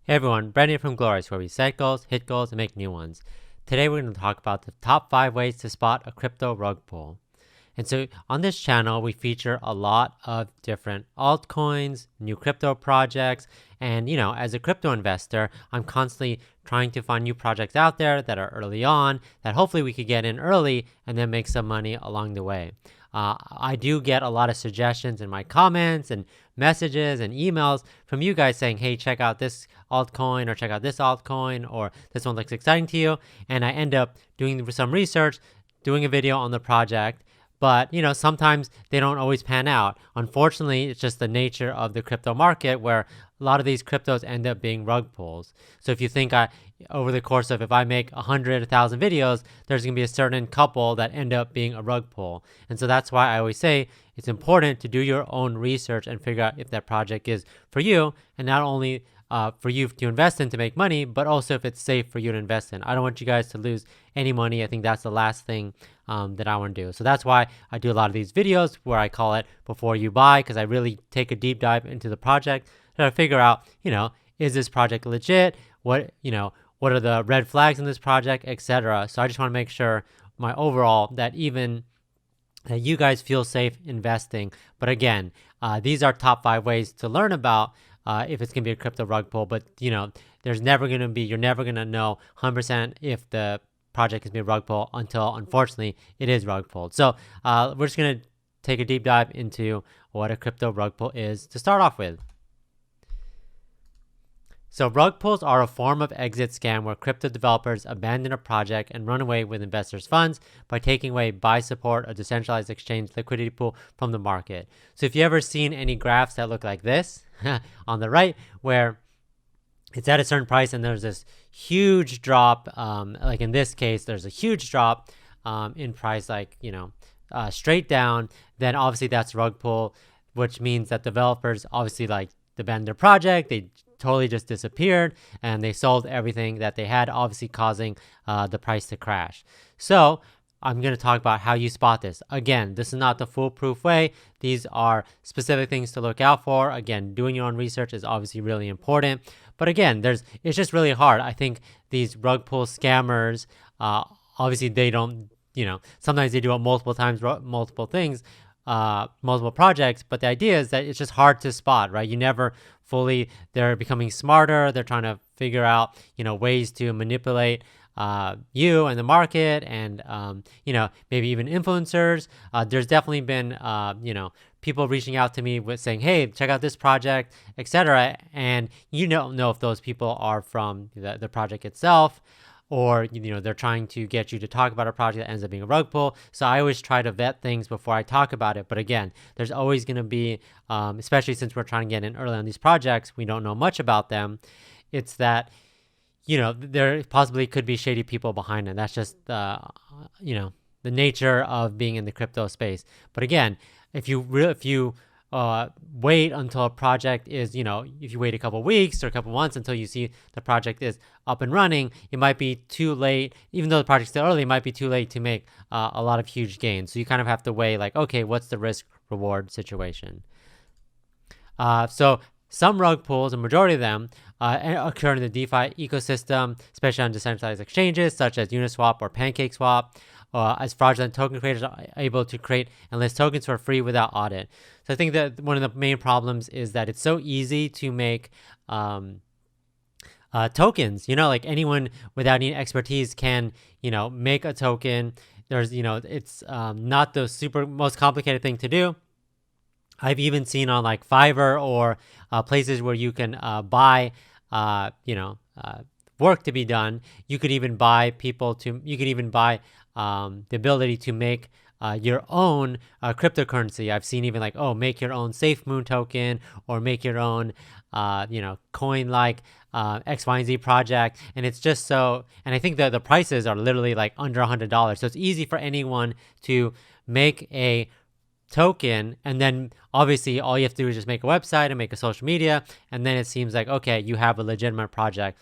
Hey everyone, Brandon from Goalorious, where we set goals, hit goals, and make new ones. Today we're going to talk about the top 5 ways to spot a crypto rug pull. And so on this channel, we feature a lot of different altcoins, new crypto projects, and as a crypto investor, I'm constantly trying to find new projects out there that are early on, that hopefully we could get in early and then make some money along the way. I do get a lot of suggestions in my comments and messages and emails from you guys saying, hey, check out this altcoin or check out this altcoin or this one looks exciting to you. And I end up doing some research, doing a video on the project. But, sometimes they don't always pan out. Unfortunately, it's just the nature of the crypto market where a lot of these cryptos end up being rug pulls. So if you think over the course of if I make 100,000 videos, there's going to be a certain couple that end up being a rug pull. And so that's why I always say it's important to do your own research and figure out if that project is for you, and not only for you to invest in to make money, but also if it's safe for you to invest in. I don't want you guys to lose any money. I think that's the last thing that I want to do. So that's why I do a lot of these videos where I call it before you buy, because I really take a deep dive into the project to figure out, is this project legit? What are the red flags in this project, etc. So I just want to make sure my overall that you guys feel safe investing. But again, these are top 5 ways to learn about if it's going to be a crypto rug pull. But, you're never going to know 100% if the project is going to be a rug pull until, unfortunately, it is rug pulled. So we're just going to take a deep dive into what a crypto rug pull is to start off with. So rug pulls are a form of exit scam where crypto developers abandon a project and run away with investors' funds by taking away buy support, a decentralized exchange liquidity pool from the market. So if you ever seen any graphs that look like this on the right, where it's at a certain price and there's this huge drop, like in this case, there's a huge drop in price, like, straight down, then obviously that's rug pull, which means that developers obviously abandoned their project, they totally just disappeared and they sold everything that they had, obviously causing the price to crash. So I'm going to talk about how you spot this. Again, this is not the foolproof way. These are specific things to look out for. Again, doing your own research is obviously really important. But again, it's just really hard. I think these rug pull scammers, obviously they don't, sometimes they do it multiple times, multiple things, multiple projects, but the idea is that it's just hard to spot, right? You never fully, they're becoming smarter. They're trying to figure out, ways to manipulate you and the market and, maybe even influencers. There's definitely been, people reaching out to me with saying, hey, check out this project, etc. And you don't know if those people are from the project itself, or they're trying to get you to talk about a project that ends up being a rug pull. So I always try to vet things before I talk about it. But again, there's always going to be, especially since we're trying to get in early on these projects, we don't know much about them. It's that, there possibly could be shady people behind it. That's just, the nature of being in the crypto space. But again, if you wait until a project is, if you wait a couple weeks or a couple months until you see the project is up and running, it might be too late. Even though the project's still early, it might be too late to make a lot of huge gains. So you kind of have to weigh okay, what's the risk reward situation? So some rug pulls, a majority of them, occur in the DeFi ecosystem, especially on decentralized exchanges such as Uniswap or PancakeSwap. As fraudulent token creators are able to create and list tokens for free without audit. So I think that one of the main problems is that it's so easy to make tokens. Anyone without any expertise can, make a token. There's, it's not the most complicated thing to do. I've even seen on Fiverr or places where you can buy, work to be done. You could even buy the ability to make your own cryptocurrency. I've seen even make your own Safe Moon token or make your own, coin X, Y, and Z project. And it's just so, and I think that the prices are literally under $100. So it's easy for anyone to make a token, and then obviously all you have to do is just make a website and make a social media, and then it seems okay, you have a legitimate project.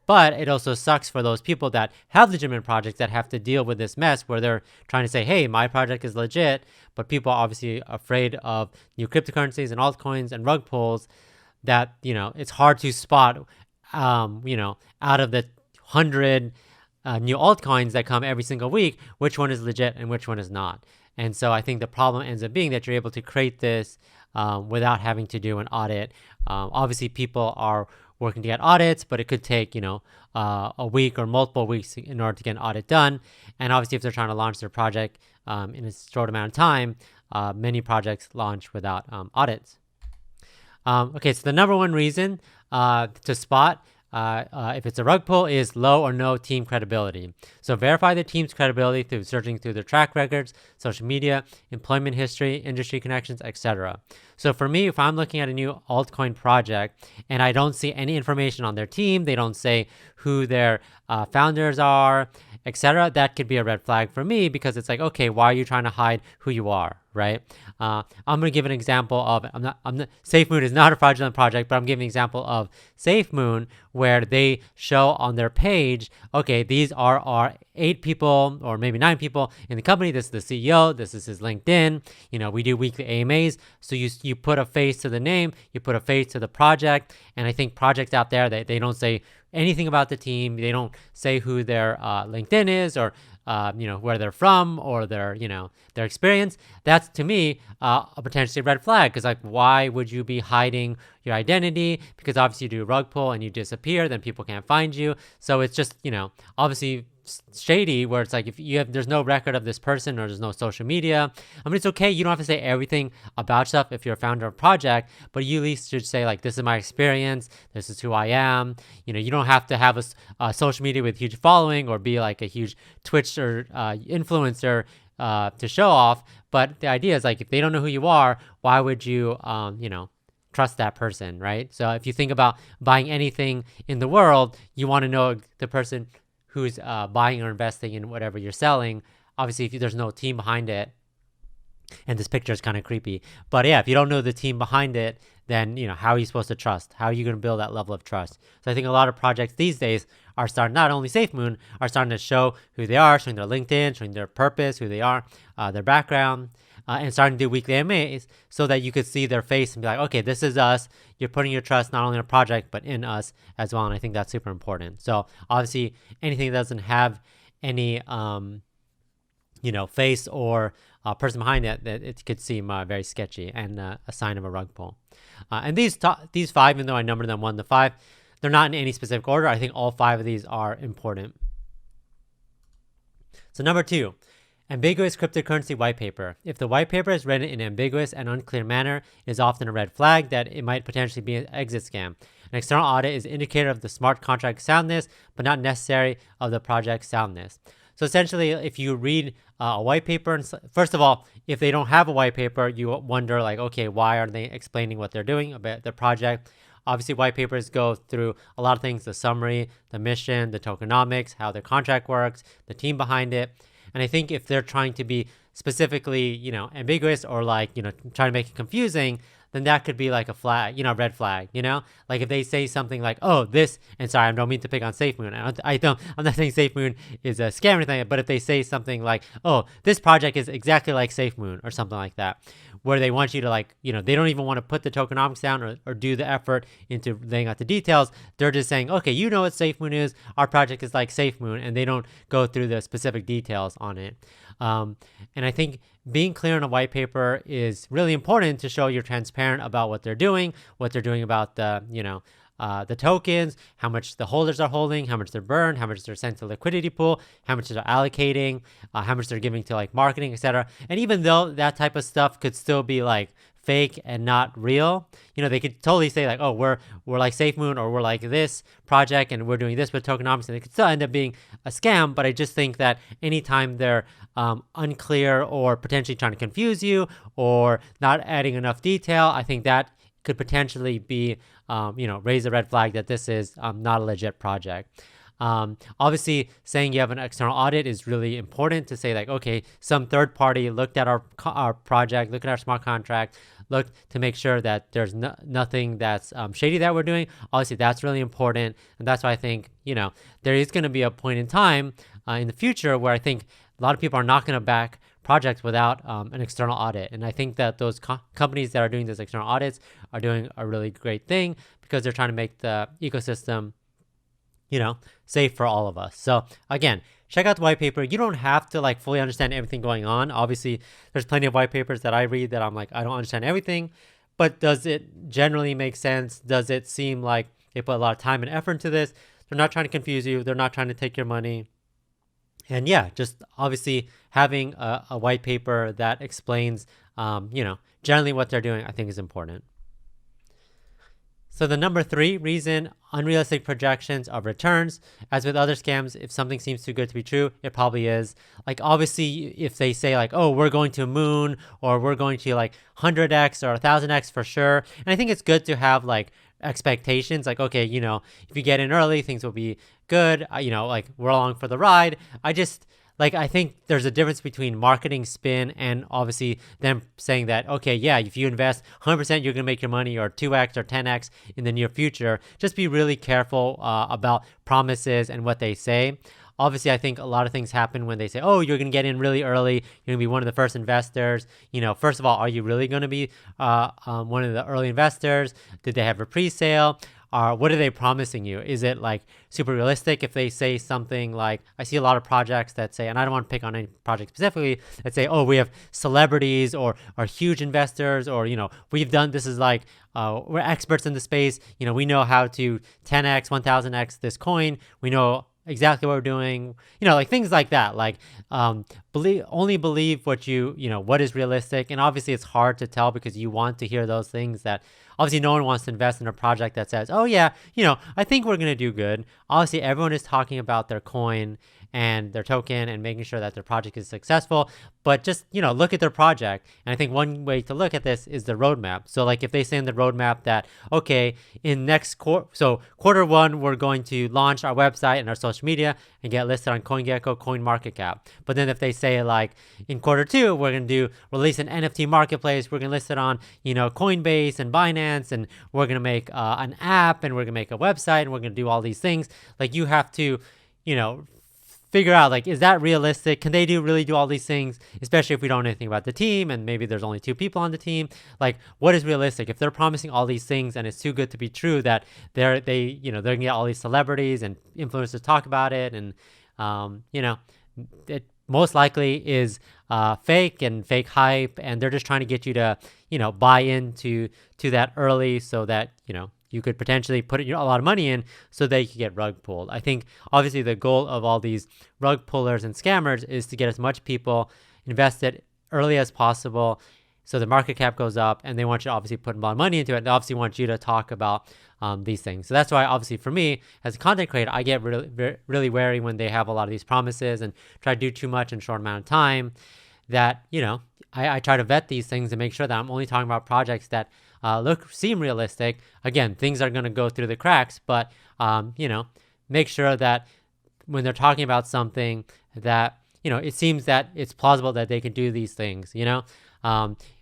But it also sucks for those people that have legitimate projects that have to deal with this mess where they're trying to say, hey, my project is legit, but people are obviously afraid of new cryptocurrencies and altcoins and rug pulls that, it's hard to spot out of the 100 new altcoins that come every single week, which one is legit and which one is not. And so I think the problem ends up being that you're able to create this without having to do an audit. Obviously, people are working to get audits, but it could take, a week or multiple weeks in order to get an audit done. And obviously, if they're trying to launch their project in a short amount of time, many projects launch without audits. Okay, so the number one reason to spot if it's a rug pull is low or no team credibility. So verify the team's credibility through searching through their track records, social media, employment history, industry connections, etc. So for me, if I'm looking at a new altcoin project and I don't see any information on their team, they don't say who their founders are, etc., that could be a red flag for me, because it's like, okay, why are you trying to hide who you are, right? I'm going to give an example of, SafeMoon is not a fraudulent project, but I'm giving an example of SafeMoon where they show on their page, okay, these are our 8 people or maybe 9 people in the company. This is the CEO. This is his LinkedIn. We do weekly AMAs. So you put a face to the name, you put a face to the project. And I think projects out there, they don't say anything about the team. They don't say who their LinkedIn is, or where they're from, or their experience. That's, to me, a potentially red flag, because like, why would you be hiding your identity? Because obviously you do a rug pull and you disappear, then people can't find you. So it's just, obviously shady, where it's like, if there's no record of this person or there's no social media. I mean, it's okay, you don't have to say everything about stuff if you're a founder of a project, but you at least should say, like, this is my experience, this is who I am. You don't have to have a social media with huge following or be like a huge Twitch or influencer to show off. But the idea is, like, if they don't know who you are, why would you trust that person, right? So if you think about buying anything in the world, you want to know the person who's buying or investing in whatever you're selling. Obviously, if there's no team behind it, and this picture is kind of creepy, but yeah, if you don't know the team behind it, then how are you supposed to trust? How are you going to build that level of trust? So I think a lot of projects these days are starting, not only SafeMoon, are starting to show who they are, showing their LinkedIn, showing their purpose, who they are, their background, and starting to do weekly AMAs so that you could see their face and be like, okay, this is us. You're putting your trust not only in a project, but in us as well. And I think that's super important. So obviously, anything that doesn't have any, face or person behind it, that it could seem very sketchy and a sign of a rug pull. And these 5, even though I numbered them 1 to 5, they're not in any specific order. I think all 5 of these are important. So number 2, ambiguous cryptocurrency white paper. If the white paper is written in an ambiguous and unclear manner, it is often a red flag that it might potentially be an exit scam. An external audit is an indicator of the smart contract soundness, but not necessary of the project soundness. So essentially, if you read a white paper, and first of all, if they don't have a white paper, you wonder, like, okay, why are they explaining what they're doing about their project? Obviously, white papers go through a lot of things: the summary, the mission, the tokenomics, how their contract works, the team behind it. And I think if they're trying to be specifically, ambiguous, or like, trying to make it confusing, then that could be like a flag, red flag, like if they say something like, oh, this, and sorry, I don't mean to pick on SafeMoon. I'm not saying SafeMoon is a scam or anything, but if they say something like, oh, this project is exactly like SafeMoon or something like that, where they want you to, like, they don't even want to put the tokenomics down or do the effort into laying out the details. They're just saying, okay, what SafeMoon is, our project is like SafeMoon, and they don't go through the specific details on it. And I think being clear on a white paper is really important to show you're transparent about what they're doing about the tokens, how much the holders are holding, how much they're burned, how much they're sent to liquidity pool, how much they're allocating, how much they're giving to like marketing, etc. And even though that type of stuff could still be like fake and not real, they could totally say like, oh, we're like SafeMoon, or we're like this project and we're doing this with tokenomics, and it could still end up being a scam. But I just think that anytime they're unclear or potentially trying to confuse you or not adding enough detail, I think that could potentially be, raise a red flag that this is not a legit project. Obviously, saying you have an external audit is really important, to say like, okay, some third party looked at our project, looked at our smart contract, looked to make sure that there's nothing that's shady that we're doing. Obviously, that's really important. And that's why I think, there is going to be a point in time in the future where I think a lot of people are not going to back projects without an external audit. And I think that those companies that are doing these external audits are doing a really great thing because they're trying to make the ecosystem, safe for all of us. So again, check out the white paper. You don't have to like fully understand everything going on. Obviously, there's plenty of white papers that I read that I'm like, I don't understand everything, but does it generally make sense? Does it seem like they put a lot of time and effort into this? They're not trying to confuse you. They're not trying to take your money. And yeah, just obviously having a white paper that explains, generally what they're doing, I think is important. So the number 3 reason, unrealistic projections of returns. As with other scams, if something seems too good to be true, it probably is. Like obviously, if they say like, oh, we're going to moon, or we're going to like 100x or 1000x for sure. And I think it's good to have like expectations, like, okay, if you get in early, things will be good. Like we're along for the ride. I think there's a difference between marketing spin and obviously them saying that, okay, yeah, if you invest 100%, you're going to make your money, or 2x or 10x in the near future. Just be really careful about promises and what they say. Obviously, I think a lot of things happen when they say, oh, you're going to get in really early. You're going to be one of the first investors. First of all, are you really going to be one of the early investors? Did they have a pre-sale? What are they promising you? Is it like super realistic? If they say something like, I see a lot of projects that say, and I don't want to pick on any project specifically, that say, oh, we have celebrities or huge investors, or, we've done, this is like, we're experts in the space. We know how to 10x, 1000x this coin. We know exactly what we're doing, like things like that. Like, only believe what what is realistic. And obviously it's hard to tell because you want to hear those things that obviously no one wants to invest in a project that says, oh yeah, I think we're going to do good. Obviously everyone is talking about their coin and their token and making sure that their project is successful, but just, look at their project. And I think one way to look at this is the roadmap. So like if they say in the roadmap that, okay, in next quarter 1, we're going to launch our website and our social media and get listed on CoinGecko, CoinMarketCap. But then if they say like in quarter 2, we're going to release an NFT marketplace, we're going to list it on, Coinbase and Binance, and we're going to make an app, and we're going to make a website, and we're going to do all these things. Like you have to, figure out, like, is that realistic? Can they really do all these things, especially if we don't know anything about the team and maybe there's only 2 people on the team? Like, what is realistic? If they're promising all these things and it's too good to be true that they're gonna get all these celebrities and influencers talk about it, and it most likely is fake and fake hype, and they're just trying to get you to buy into that early so that you could potentially put a lot of money in so that you could get rug pulled. I think obviously the goal of all these rug pullers and scammers is to get as much people invested early as possible so the market cap goes up, and they want you to obviously put a lot of money into it. They obviously want you to talk about these things. So that's why obviously for me as a content creator, I get really wary when they have a lot of these promises and try to do too much in a short amount of time. That, I try to vet these things and make sure that I'm only talking about projects that seem realistic. Again, things are going to go through the cracks, but make sure that when they're talking about something that it seems that it's plausible that they can do these things.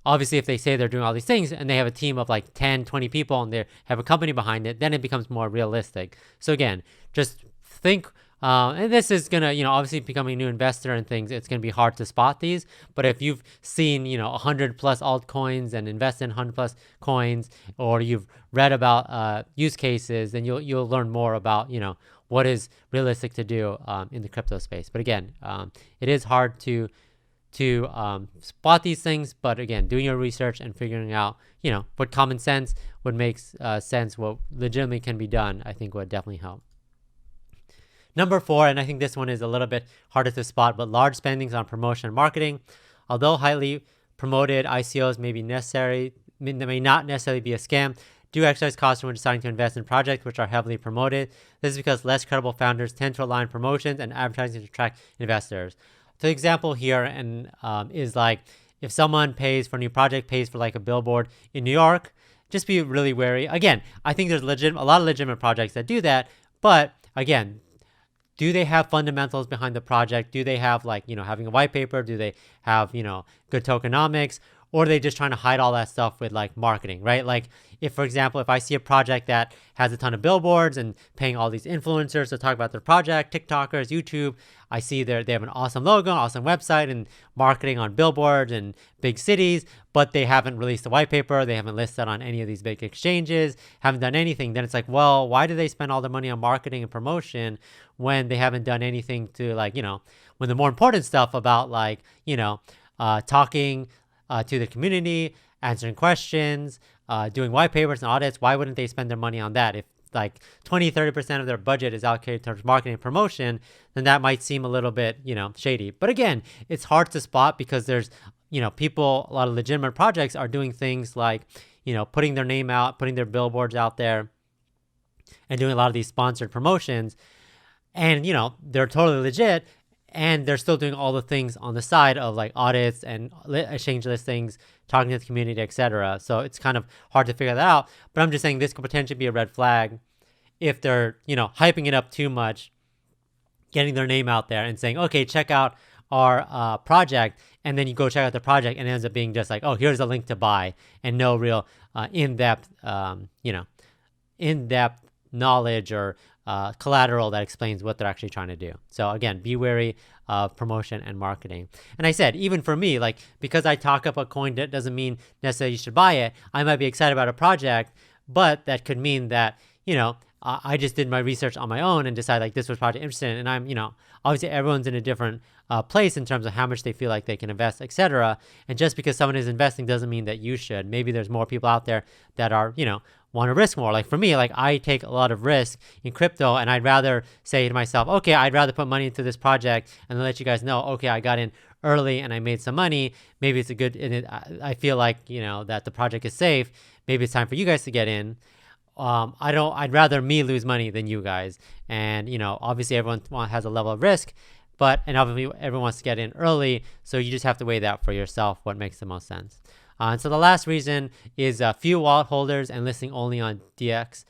Obviously if they say they're doing all these things and they have a team of like 10-20 people and they have a company behind it, then it becomes more realistic. So again, just think, and this is gonna, obviously becoming a new investor and things, it's gonna be hard to spot these. But if you've seen, 100 plus altcoins and invest in 100 plus coins, or you've read about use cases, then you'll learn more about, what is realistic to do in the crypto space. But again, it is hard to spot these things. But again, doing your research and figuring out, what common sense would make sense, what legitimately can be done, I think would definitely help. Number 4, and I think this one is a little bit harder to spot, but large spendings on promotion and marketing. Although highly promoted ICOs may not necessarily be a scam, do exercise caution when deciding to invest in projects which are heavily promoted. This is because less credible founders tend to align promotions and advertising to attract investors. So the example here is like if someone pays for a new project, pays for like a billboard in New York, just be really wary. Again, I think there's a lot of legitimate projects that do that, but again, do they have fundamentals behind the project? Do they have like, having a white paper? Do they have, good tokenomics? or are they just trying to hide all that stuff with like marketing, right? Like if, for example, if I see a project that has a ton of billboards and paying all these influencers to talk about their project, TikTokers, YouTube, I see they have an awesome logo, awesome website, and marketing on billboards in big cities, but they haven't released a white paper, they haven't listed on any of these big exchanges, haven't done anything, then it's like, well, why do they spend all their money on marketing and promotion when they haven't done anything to like, when the more important stuff about like, talking to the community, answering questions, doing white papers and audits, why wouldn't they spend their money on that? If like 20-30% of their budget is allocated towards marketing and promotion, then that might seem a little bit, shady. But again, it's hard to spot because there's, people, a lot of legitimate projects are doing things like, putting their name out, putting their billboards out there, and doing a lot of these sponsored promotions. And, they're totally legit, and they're still doing all the things on the side of like audits and exchange listings, talking to the community, etc. So it's kind of hard to figure that out. But I'm just saying this could potentially be a red flag if they're, hyping it up too much, getting their name out there and saying, okay, check out our project. And then you go check out the project and it ends up being just like, oh, here's a link to buy, and no real in-depth knowledge or collateral that explains what they're actually trying to do. So again, be wary of promotion and marketing. And I said, even for me, like because I talk up a coin, that doesn't mean necessarily you should buy it. I might be excited about a project, but that could mean that, I just did my research on my own and decided like this was project interested in. And I'm, obviously everyone's in a different place in terms of how much they feel like they can invest, etc. And just because someone is investing doesn't mean that you should. Maybe there's more people out there that are, want to risk more. Like for me, like I take a lot of risk in crypto, and I'd rather say to myself, okay, I'd rather put money into this project and then let you guys know, okay, I got in early and I made some money. Maybe it's a good, and I feel like, that the project is safe. Maybe it's time for you guys to get in. I'd rather me lose money than you guys. And, obviously everyone has a level of risk, and obviously everyone wants to get in early. So you just have to weigh that for yourself, what makes the most sense. And so the last reason is few wallet holders and listing only on DX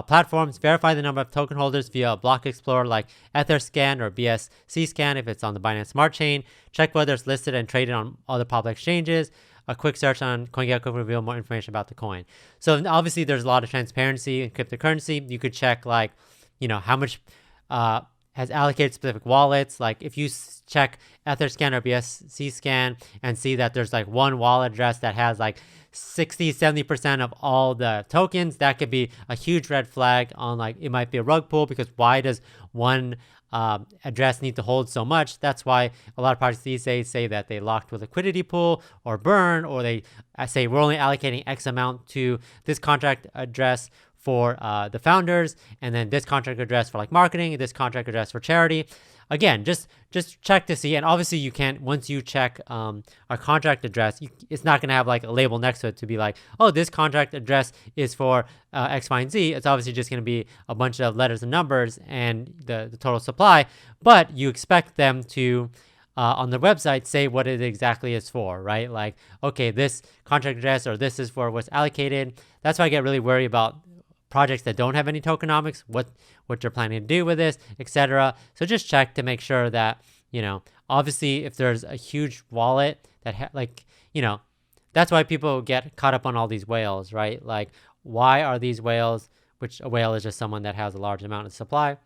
platforms. Verify the number of token holders via a block explorer like Etherscan or BSC scan if it's on the Binance Smart Chain. Check whether it's listed and traded on other public exchanges. A quick search on CoinGecko will reveal more information about the coin. So obviously there's a lot of transparency in cryptocurrency. You could check like, how much has allocated specific wallets. Like if you check Etherscan or BSC scan and see that there's like one wallet address that has like 60-70% of all the tokens, that could be a huge red flag on like, it might be a rug pull, because why does one address need to hold so much? That's why a lot of projects these days say that they locked with liquidity pool or burn, or they say we're only allocating X amount to this contract address for the founders, and then this contract address for like marketing, this contract address for charity. Again, just check to see. And obviously you can't, once you check a contract address, it's not going to have like a label next to it to be like, oh, this contract address is for X, Y, and Z. It's obviously just going to be a bunch of letters and numbers and the total supply, but you expect them to on the website say what it exactly is for, right? Like, okay, this contract address or this is for what's allocated. That's why I get really worried about projects that don't have any tokenomics, what you're planning to do with this, etc. So just check to make sure that, obviously if there's a huge wallet that that's why people get caught up on all these whales, right? Like, why are these whales, which a whale is just someone that has a large amount of supply.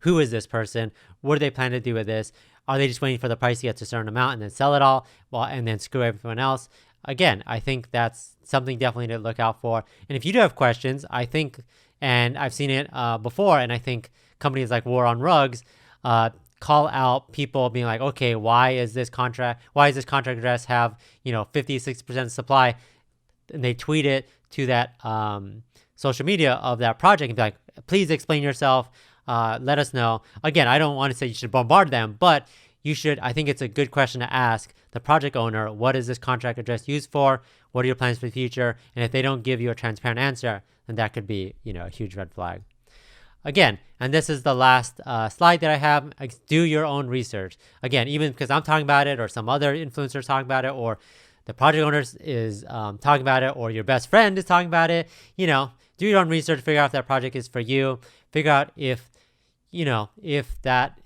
Who is this person? What do they plan to do with this? Are they just waiting for the price to get to a certain amount and then sell it all and then screw everyone else? Again, I think that's something definitely to look out for. And if you do have questions, I think, and I've seen it before, and I think companies like War on Rugs call out people being like, okay, why is this contract address have 50-60% supply, and they tweet it to that social media of that project and be like, please explain yourself, let us know. Again, I don't want to say you should bombard them, but you should. I think it's a good question to ask the project owner, what is this contract address used for? What are your plans for the future? And if they don't give you a transparent answer, then that could be, a huge red flag. Again, and this is the last slide that I have, do your own research. Again, even because I'm talking about it or some other influencers talking about it, or the project owners is talking about it, or your best friend is talking about it, do your own research, figure out if that project is for you, figure out if that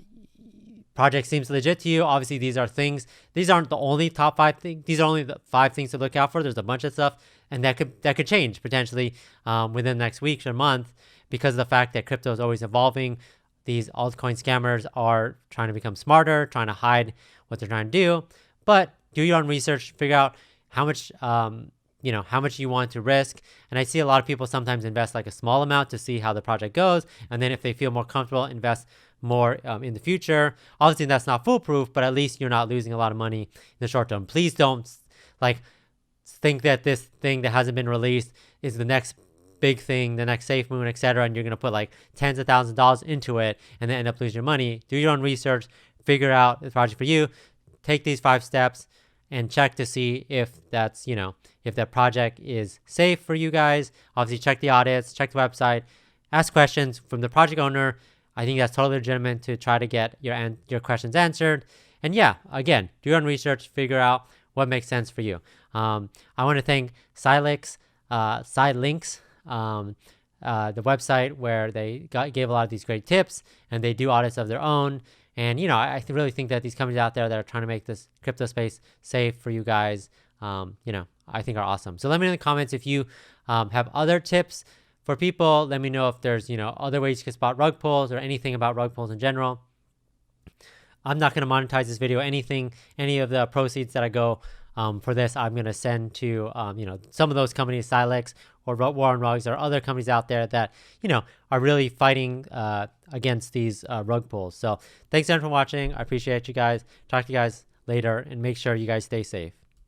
project seems legit to you, obviously these aren't the only top 5 things. These are only the 5 things to look out for. There's a bunch of stuff, and that could change potentially within the next week or month, because of the fact that crypto is always evolving. These altcoin scammers are trying to become smarter, trying to hide what they're trying to do. But do your own research, figure out how much how much you want to risk. And I see a lot of people sometimes invest like a small amount to see how the project goes, and then if they feel more comfortable, invest more in the future. Obviously that's not foolproof, but at least you're not losing a lot of money in the short term. Please don't like think that this thing that hasn't been released is the next big thing, the next safe moon, etc., and you're going to put like tens of thousands of dollars into it and then end up losing your money. Do your own research, figure out the project for you, take these 5 steps, and check to see if that's, if that project is safe for you guys. Obviously check the audits, check the website, ask questions from the project owner. I think that's totally legitimate to try to get your questions answered. And yeah, again, do your own research, figure out what makes sense for you. I want to thank Sidelinks, the website where they gave a lot of these great tips, and they do audits of their own. And, I really think that these companies out there that are trying to make this crypto space safe for you guys, I think are awesome. So let me know in the comments if you have other tips for people. Let me know if there's, other ways you can spot rug pulls or anything about rug pulls in general. I'm not going to monetize this video. Any of the proceeds that I go for this, I'm going to send to, some of those companies, Silex or War on Rugs, or other companies out there that, are really fighting against these rug pulls. So thanks everyone for watching. I appreciate you guys. Talk to you guys later, and make sure you guys stay safe.